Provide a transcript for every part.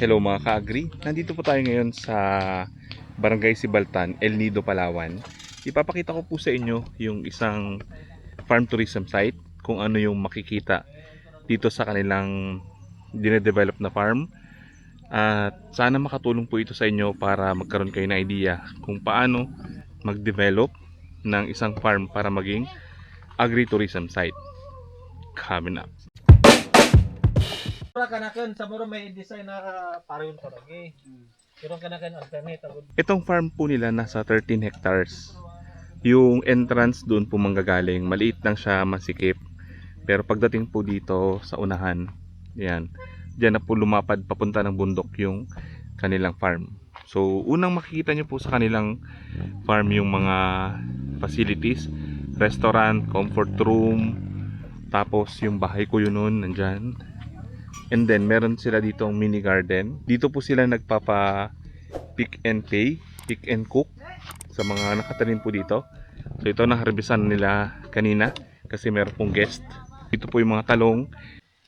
Hello mga ka-agri, nandito po tayo ngayon sa Barangay Sibaltan, El Nido, Palawan. Ipapakita ko po sa inyo yung isang farm tourism site, kung ano yung makikita dito sa kanilang dinedevelop na farm. At sana makatulong po ito sa inyo para magkaroon kayo ng idea kung paano mag-develop ng isang farm para maging agri-tourism site. Coming up. Kanakan sa muro may design na pareho palagi. Pero kanakan alternate agud. Itong farm po nila nasa 13 hectares. Yung entrance doon po manggagaling, maliit lang siya, masikip. Pero pagdating po dito sa unahan, yan, diyan na po lumapad papunta ng bundok yung kanilang farm. So, unang makikita nyo po sa kanilang farm yung mga facilities, restaurant, comfort room, tapos yung bahay ko yun nun, nandyan. And then, meron sila dito ang mini garden. Dito po sila nagpapa pick and pay, pick and cook sa mga nakatanim po dito. So ito naharbisan nila kanina kasi meron pong guest. Dito po yung mga talong.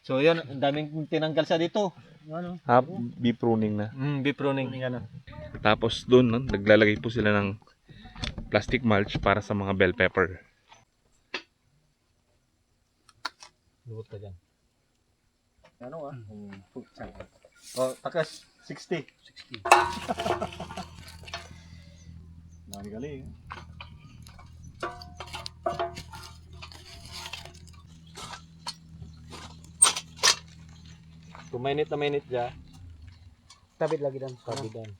So yun, ang daming tinanggal sa dito. Ano? Bee pruning na. Bee pruning yan. Tapos doon no, naglalagay po sila ng plastic mulch para sa mga bell pepper. Lubot ka dyan. Ano oh, takas 60. 60. Galing. 2 minute na minute dyan. Tabid lagi dan. Kabidan.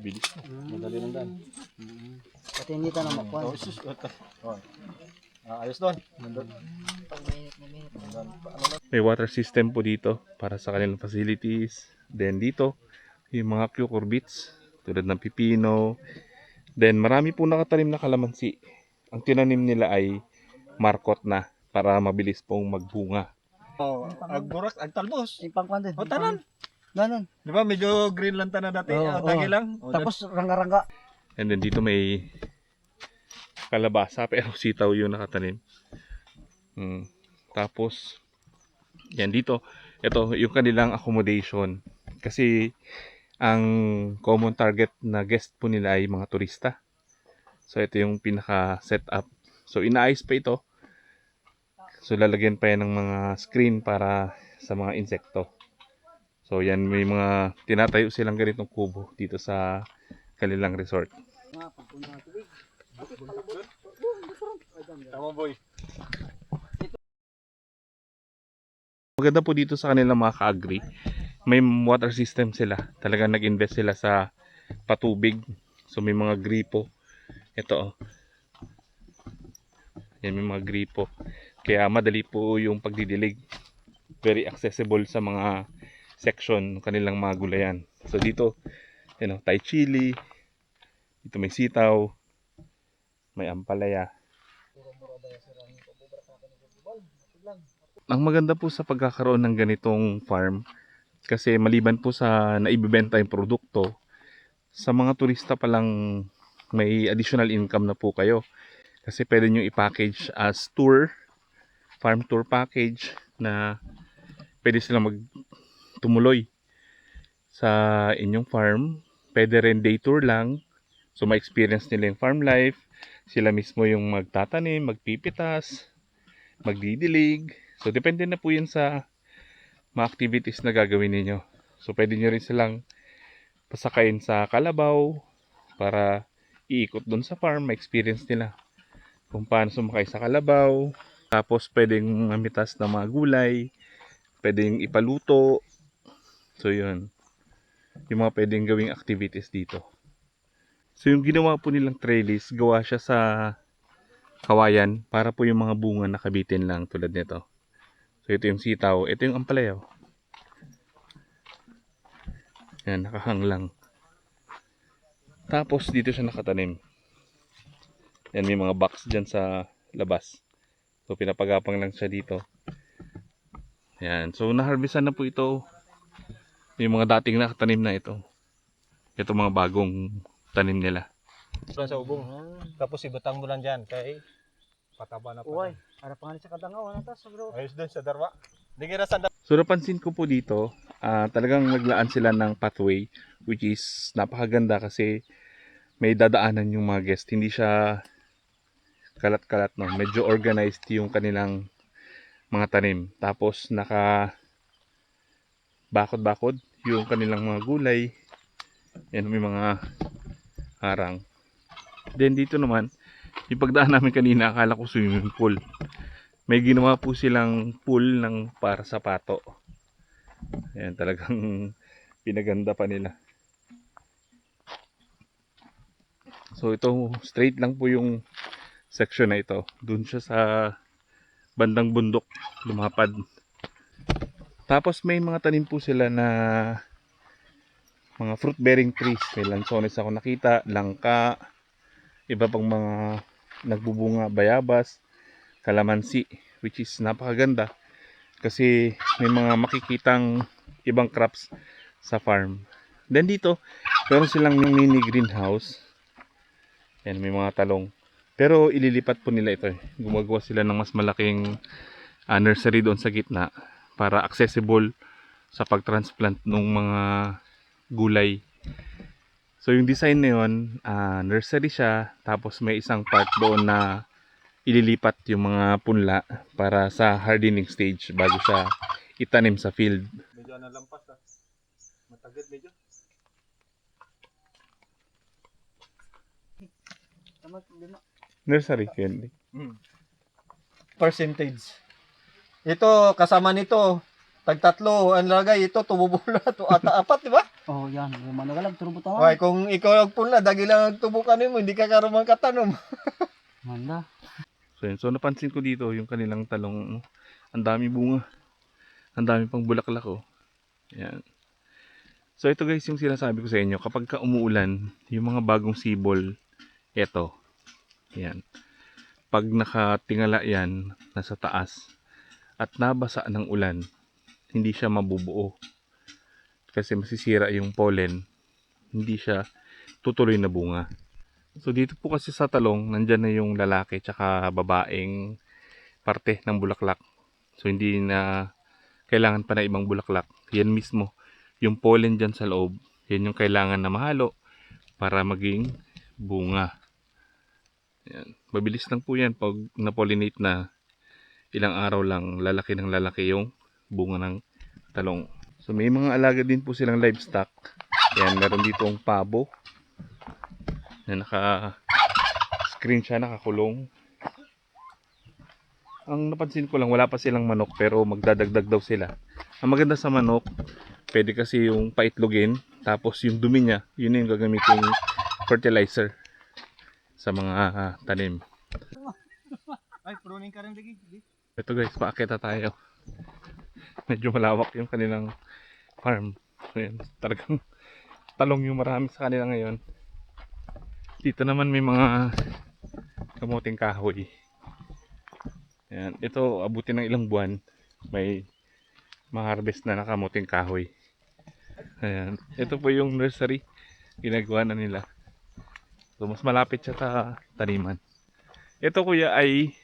Bilis na. Madali lang dan. Pati hindi ta na makuha. Oh, sus. Ayos doon. May water system po dito para sa kanilang facilities. Then dito, yung mga cucurbits tulad ng pipino. Then marami po nakatanim na kalamansi. Ang tinanim nila ay markot na para mabilis pong magbunga. Oh, agburak, agtalbos. Impang kwan din. O tanan. Ganon. Di ba medyo green lang tanan dati, tagi lang. O, Tapos rangga-rangga. And then dito may kalabasa pero sitaw yung nakatanim. Tapos yan dito, ito yung kanilang accommodation. Kasi ang common target na guest po nila ay mga turista. So ito yung pinaka setup. So inaayos pa ito. So lalagyan pa yan ng mga screen para sa mga insekto. So yan, may mga tinatayo silang ganitong kubo dito sa kanilang resort. tama boy. Maganda po dito sa kanilang mga ka-agri, may water system sila. Talagang nag-invest sila sa patubig. So may mga gripo. Ito oh. Yan, may mga gripo. Kaya madali po yung pagdidilig. Very accessible sa mga section ng kanilang mga gulayan. So dito, Thai chili. Dito may sitaw. May ampalaya. Ang maganda po sa pagkakaroon ng ganitong farm, kasi maliban po sa naibibenta yung produkto, sa mga turista pa lang may additional income na po kayo. Kasi pwede nyo i-package as tour, farm tour package, na pwede silang magtumuloy sa inyong farm. Pwede rin day tour lang, so ma-experience nila yung farm life. Sila mismo yung magtatanim, magpipitas, magdidilig. So depende na po yun sa mga activities na gagawin ninyo. So pwede nyo rin silang pasakayin sa kalabaw para iikot doon sa farm, ma-experience nila kung paano sumakay sa kalabaw. Tapos pwedeng mamitas ng mga gulay, pwedeng ipaluto. So yun, yung mga pwedeng gawing activities dito. So yung ginawa po nilang trellis, gawa siya sa kawayan para po yung mga bunga nakabitin lang tulad nito. So ito yung sitaw, ito yung ampalaya. Yan, nakahang lang. Tapos dito siya nakatanim. Yan, may mga box dyan sa labas. So pinapagapang lang siya dito. Yan, so naharbisan na po ito. Yung mga dating nakatanim na ito. Ito mga bagong tanim nila. Doon sa ubong. Tapos ibutang mo lang dyan. Kaya pataba na pa. Uy, para pangalit sa kadangaw. Ano tas, bro? Ayos doon sa darwa. Di kira sa So napansin ko po dito, talagang naglaan sila ng pathway which is napakaganda kasi may dadaanan yung mga guest. Hindi siya kalat-kalat, no. Medyo organized yung kanilang mga tanim. Tapos naka bakod-bakod yung kanilang mga gulay. Yan, may mga harang. Then dito naman, yung pagdaan namin kanina, akala ko swimming pool. May ginawa po silang pool ng para sa pato. Ayan, talagang pinaganda pa nila. So ito, straight lang po yung section na ito. Doon siya sa bandang bundok, lumapad. Tapos may mga tanim po sila na mga fruit bearing trees. May lansones ako nakita, langka, iba pang mga nagbubunga, bayabas, kalamansi, which is napakaganda kasi may mga makikitang ibang crops sa farm. Then dito, meron silang mini greenhouse. Yan, may mga talong. Pero ililipat po nila ito. Gumagawa sila ng mas malaking nursery doon sa gitna para accessible sa pagtransplant ng mga gulay. So yung design na yun, nursery siya, tapos may isang part doon na ililipat yung mga punla para sa hardening stage bago siya itanim sa field. medyo nalampas ah. Matagad medyo. Tama, lima. Nursery, Kenley. Percentage. Ito, kasama nito, tagtatlo, ang lagay, ito, tumubula, to ata-apat, di ba? Oh, yan. Lima na galag. Turbo tawa. Okay, kung ikaw nagpula, dagi lang nagtubukan mo, hindi ka karumang katanom. Manda. So, yun. So napansin ko dito yung kanilang talong, ang dami bunga. Ang dami pang bulaklak, oh. Yan. So ito guys yung sinasabi ko sa inyo, kapag ka umuulan, yung mga bagong sibol, eto. Yan. Pag nakatingala yan, nasa taas, at nabasa ng ulan, hindi siya mabubuo. Kasi masisira yung pollen, hindi siya tutuloy na bunga. So dito po kasi sa talong, nandyan na yung lalaki tsaka babaeng parte ng bulaklak. So hindi na kailangan pa na ibang bulaklak. Yan mismo, yung pollen dyan sa loob, yan yung kailangan na mahalo para maging bunga. Yan. Mabilis lang po yan pag na-pollinate na, ilang araw lang lalaki ng lalaki yung bunga ng talong. So may mga alaga din po silang livestock. Yan, meron dito ang pabo na naka-screen siya, nakakulong. Ang napansin ko lang, wala pa silang manok pero magdadagdag daw sila. Ang maganda sa manok, pwede kasi yung paitlogin, tapos yung dumi niya, yun yung gagamitin fertilizer sa mga tanim. Ay, pruning ka rin, Digi. Ito guys, paakita tayo. Medyo malawak yung kanilang farm. Ayan, talagang talong yung marami sa kanila ngayon. Dito naman may mga kamuting kahoy. Ayan, ito abutin ng ilang buwan. May ma-harvest na kamuting kahoy. Ayan, ito po yung nursery. Ginagawa na nila. So mas malapit siya sa taniman. Ito kuya ay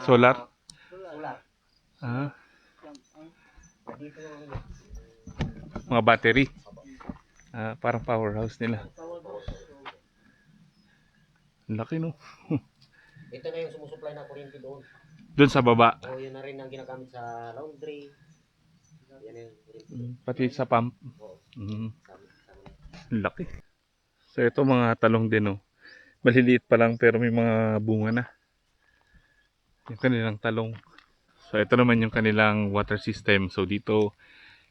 solar. Ah, mga battery. Parang powerhouse nila. Ang laki, no? Ito na yung sumusupply na kuryente doon. Doon sa baba. O yun na rin ang ginagamit sa laundry. Yan yung kuryente. Pati sa pump. Oo. Sama. Ang laki. So ito mga talong din, no? Maliliit pa lang pero may mga bunga na. Yung kanilang talong. So ito naman yung kanilang water system. So dito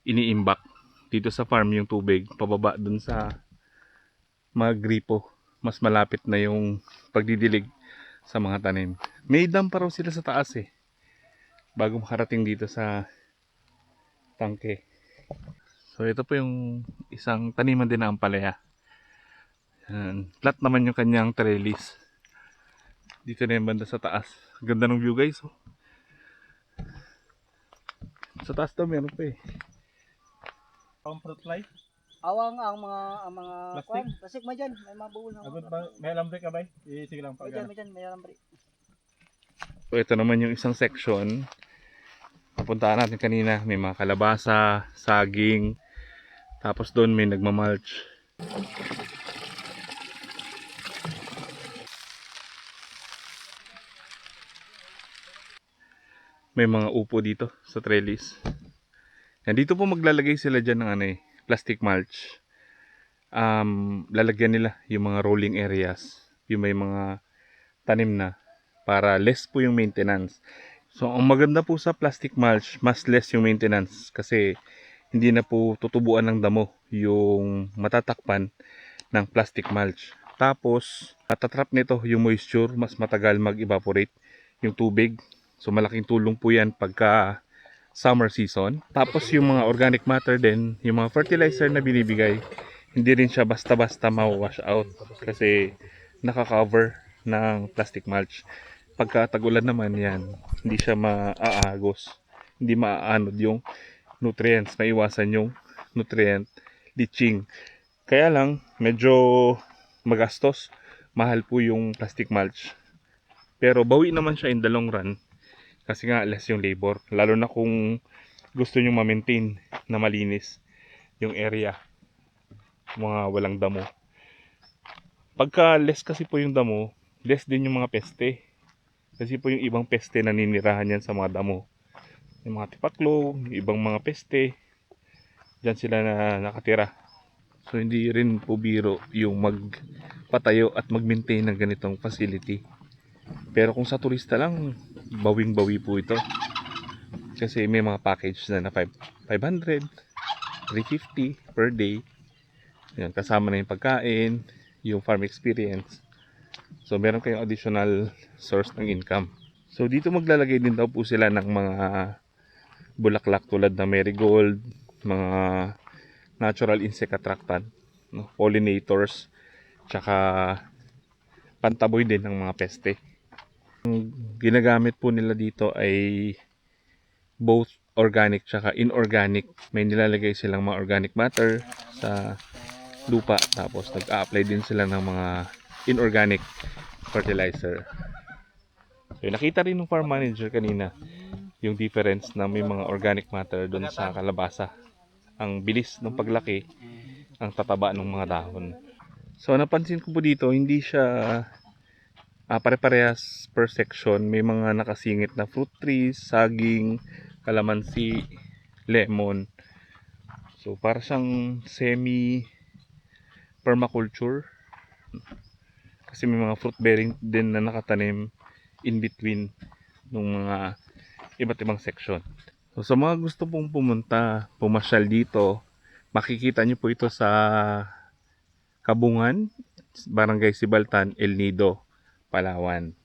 iniimbak. Dito sa farm yung tubig pababa dun sa mga gripo. Mas malapit na yung pagdidilig sa mga tanim. May dam pa raw sila sa taas eh. Bago makarating dito sa tangke. So ito po yung isang taniman din na ampalaya. Yan. Flat naman yung kanyang trellis. Dito na yung banda sa taas. Ganda ng view guys. Oh. Sa taas daw meron pa eh. Pang fruit fly. Awang ang mga Plastic? kwan. Plastic mo dyan. May mabuhol na. May alambre ka ba? Sige lang May dyan, may alambre. So ito naman yung isang section. Napuntahan natin kanina. May mga kalabasa, saging. Tapos doon may nagmamalch. May mga upo dito sa trellis. Yan, dito po maglalagay sila dyan ng plastic mulch. Lalagyan nila yung mga rolling areas. Yung may mga tanim na. Para less po yung maintenance. So ang maganda po sa plastic mulch, mas less yung maintenance. Kasi hindi na po tutubuan ng damo yung matatakpan ng plastic mulch. Tapos, matatrap nito yung moisture, mas matagal mag-evaporate yung tubig. So malaking tulong po yan pagka summer season. Tapos yung mga organic matter din, yung mga fertilizer na binibigay, hindi rin siya basta-basta ma-wash out kasi naka-cover ng plastic mulch. Pagka tag-ulan naman yan, hindi siya maaagos, hindi maaanod yung nutrients, maiwasan yung nutrient leaching. Kaya lang, medyo magastos, mahal po yung plastic mulch. Pero bawi naman siya in the long run. Kasi nga less yung labor. Lalo na kung gusto nyo ma-maintain na malinis yung area. Mga walang damo. Pagka less kasi po yung damo, less din yung mga peste. Kasi po yung ibang peste naninirahan yan sa mga damo. Yung mga tipaklong, yung ibang mga peste. Diyan sila na nakatira. So hindi rin po biro yung magpatayo at mag-maintain ng ganitong facility. Pero kung sa turista lang, bawing-bawi po ito. Kasi may mga package na 500, 350 per day. Yan, kasama na yung pagkain, yung farm experience. So meron kayong additional source ng income. So dito maglalagay din daw po sila ng mga bulaklak tulad ng marigold, mga natural insect attractant, no? Pollinators, tsaka pantaboy din ng mga peste. Ang ginagamit po nila dito ay both organic tsaka inorganic. May nilalagay silang mga organic matter sa lupa, tapos nag-a-apply din sila ng mga inorganic fertilizer. So nakita rin ng farm manager kanina yung difference na may mga organic matter doon sa kalabasa. Ang bilis ng paglaki, ang tataba ng mga dahon. So napansin ko po dito, hindi siya pare-parehas per section. May mga nakasingit na fruit trees, saging, kalamansi, lemon. So para siyang semi permaculture. Kasi may mga fruit bearing din na nakatanim in between ng mga iba't ibang section. So sa mga gusto pong pumunta, pumasyal dito, makikita nyo po ito sa Kabungan, Barangay Sibaltan, El Nido, Palawan.